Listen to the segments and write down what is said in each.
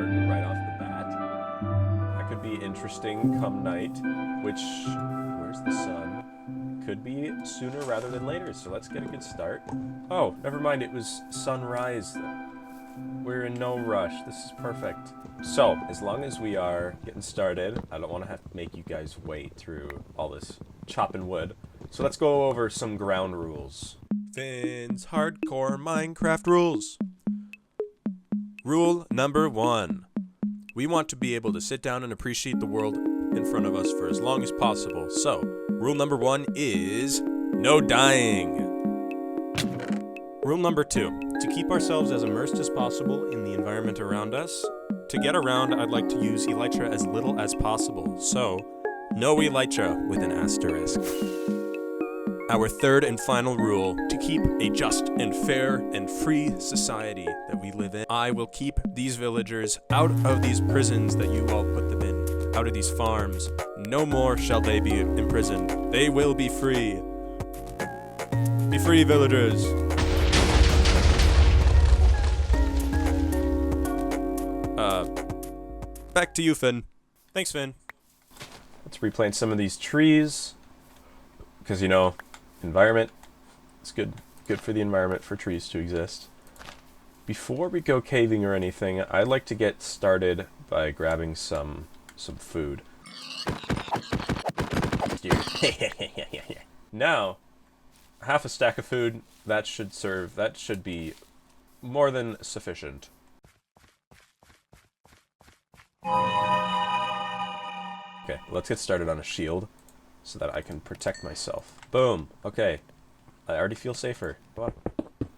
Right off the bat. That could be interesting come night, which, where's the sun? Could be sooner rather than later, so let's get a good start. Oh, never mind, it was sunrise. We're in no rush, this is perfect. So, as long as we are getting started, I don't want to have to make you guys wait through all this chopping wood. So let's go over some ground rules. Finn's Hardcore Minecraft Rules. Rule number 1. We want to be able to sit down and appreciate the world in front of us for as long as possible. So, rule number 1 is no dying. Rule number 2. To keep ourselves as immersed as possible in the environment around us. To get around, I'd like to use elytra as little as possible. So, no elytra with an asterisk. Our third and final rule, to keep a just and fair and free society that we live in, I will keep these villagers out of these prisons that you all put them in, out of these farms. No more shall they be imprisoned. They will be free. Be free, villagers. Back to you, Finn. Thanks, Finn. Let's replant some of these trees, because, you know, environment, it's good for the environment for trees to exist. Before we go caving or anything, I'd like to get started by grabbing some food. Now, half a stack of food, that should be more than sufficient. Okay, let's get started on a shield so that I can protect myself. Boom. Okay. I already feel safer. Come on.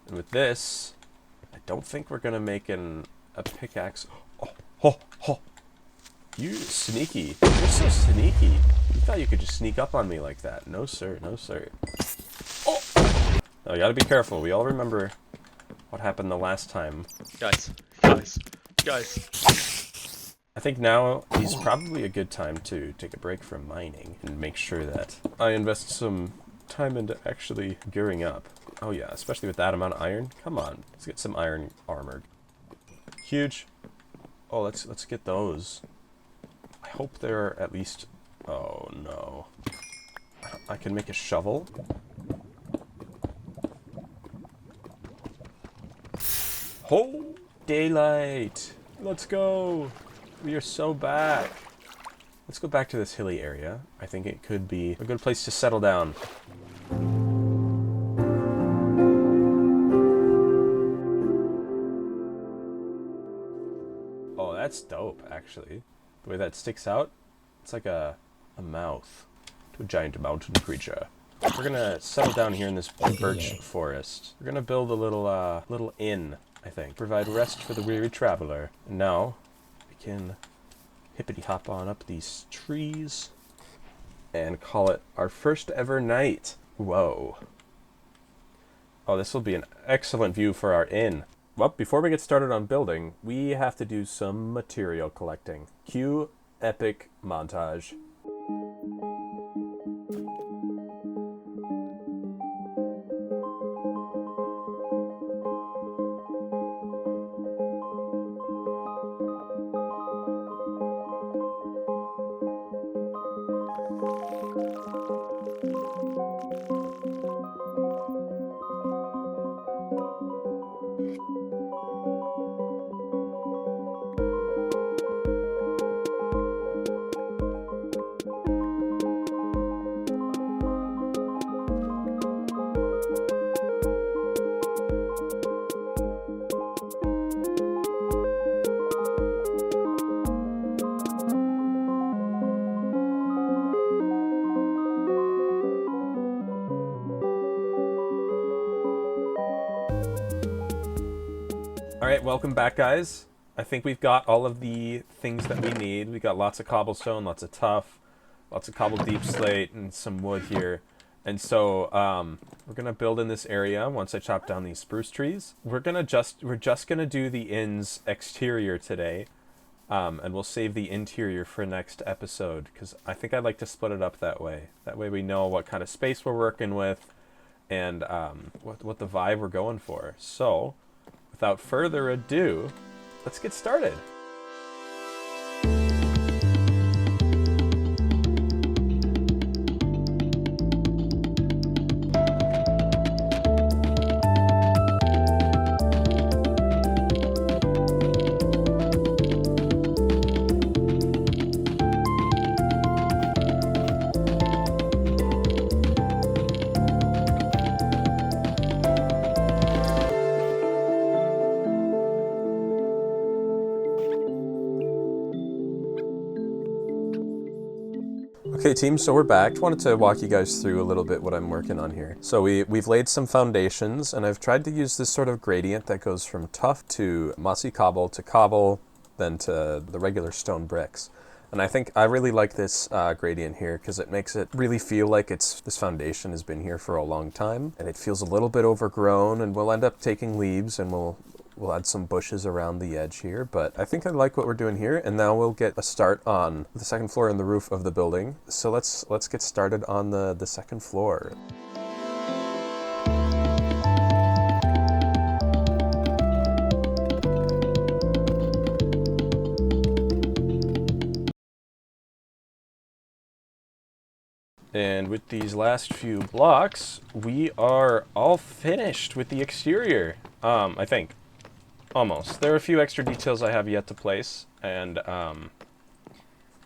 And with this, I don't think we're gonna make a pickaxe. Oh. You sneaky. You're so sneaky. You thought you could just sneak up on me like that. No, sir. No, sir. Oh! Now, you gotta be careful. We all remember what happened the last time. Guys. I think now is probably a good time to take a break from mining and make sure that I invest some time into actually gearing up. Oh yeah, especially with that amount of iron. Come on, let's get some iron armor. Huge. Oh, let's get those. I hope they're at least... Oh no. I can make a shovel. Oh, daylight. Let's go. We are so back. Let's go back to this hilly area. I think it could be a good place to settle down. Oh, that's dope, actually. The way that sticks out, it's like a mouth to a giant mountain creature. We're gonna settle down here in this birch forest. We're gonna build a little inn, I think. Provide rest for the weary traveler. And now, can hippity hop on up these trees and call it our first ever night. Whoa. Oh, this will be an excellent view for our inn. Well, before we get started on building, we have to do some material collecting. Cue epic montage. Alright, welcome back, guys. I think we've got all of the things that we need. We got lots of cobblestone, lots of tuff, lots of cobbled deep slate, and some wood here. And so we're gonna build in this area once I chop down these spruce trees. We're just gonna do the inn's exterior today, and we'll save the interior for next episode because I think I'd like to split it up that way. That way we know what kind of space we're working with and what the vibe we're going for. So, without further ado, let's get started. Okay team, so we're back. Wanted to walk you guys through a little bit what I'm working on here. So we've laid some foundations and I've tried to use this sort of gradient that goes from tuff to mossy cobble, then to the regular stone bricks. And I think I really like this gradient here because it makes it really feel like this foundation has been here for a long time and it feels a little bit overgrown, and we'll end up taking leaves and we'll add some bushes around the edge here, but I think I like what we're doing here, and now we'll get a start on the second floor and the roof of the building. So let's get started on the second floor. And with these last few blocks, we are all finished with the exterior, I think. Almost. There are a few extra details I have yet to place, and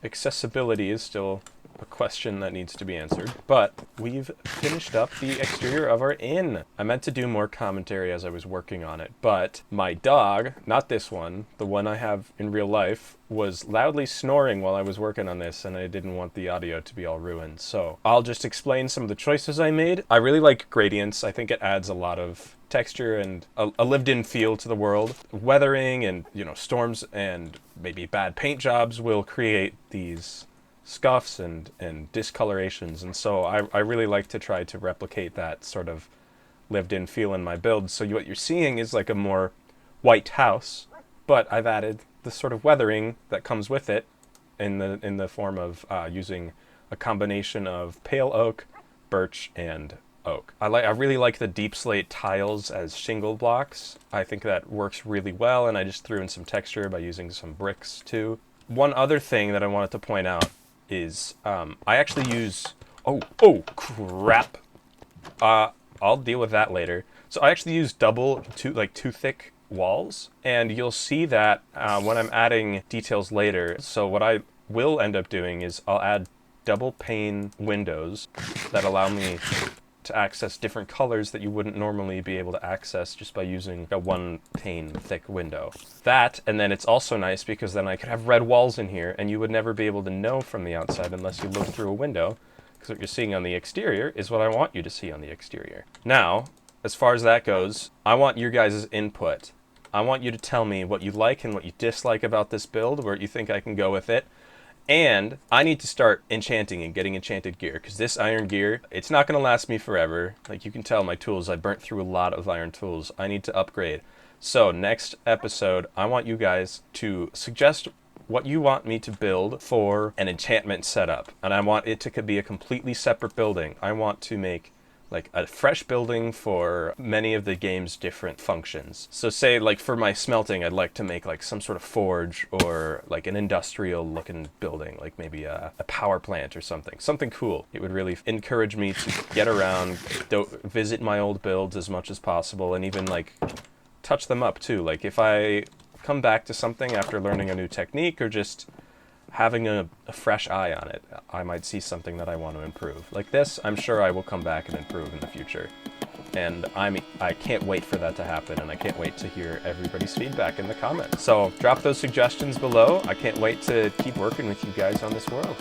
accessibility is still a question that needs to be answered. But we've finished up the exterior of our inn. I meant to do more commentary as I was working on it, but my dog, not this one, the one I have in real life, was loudly snoring while I was working on this, and I didn't want the audio to be all ruined. So I'll just explain some of the choices I made. I really like gradients. I think it adds a lot of texture and a lived-in feel to the world. Weathering and, storms and maybe bad paint jobs will create these scuffs and discolorations, and so I really like to try to replicate that sort of lived-in feel in my build. So what you're seeing is like a more white house, but I've added the sort of weathering that comes with it in the form of using a combination of pale oak, birch, and oak. I really like the deep slate tiles as shingle blocks. I think that works really well, and I just threw in some texture by using some bricks too. One other thing that I wanted to point out is I actually use oh crap, I'll deal with that later. So I actually use two thick walls, and you'll see that when I'm adding details later. So what I will end up doing is I'll add double pane windows that allow me to access different colors that you wouldn't normally be able to access just by using a one pane thick window. That, and then it's also nice because then I could have red walls in here and you would never be able to know from the outside unless you look through a window, because what you're seeing on the exterior is what I want you to see on the exterior. Now, as far as that goes, I want your guys' input. I want you to tell me what you like and what you dislike about this build, where you think I can go with it. And I need to start enchanting and getting enchanted gear, because this iron gear, it's not going to last me forever. Like you can tell, my tools, I burnt through a lot of iron tools. I need to upgrade. So next episode, I want you guys to suggest what you want me to build for an enchantment setup. And I want it to be a completely separate building. I want to make like a fresh building for many of the game's different functions. So say like for my smelting, I'd like to make like some sort of forge or like an industrial looking building, like maybe a power plant or something cool. It would really encourage me to get around, visit my old builds as much as possible, and even like touch them up too. Like if I come back to something after learning a new technique or just having a fresh eye on it, I might see something that I want to improve. Like this, I'm sure I will come back and improve in the future. And I can't wait for that to happen, and I can't wait to hear everybody's feedback in the comments. So drop those suggestions below. I can't wait to keep working with you guys on this world.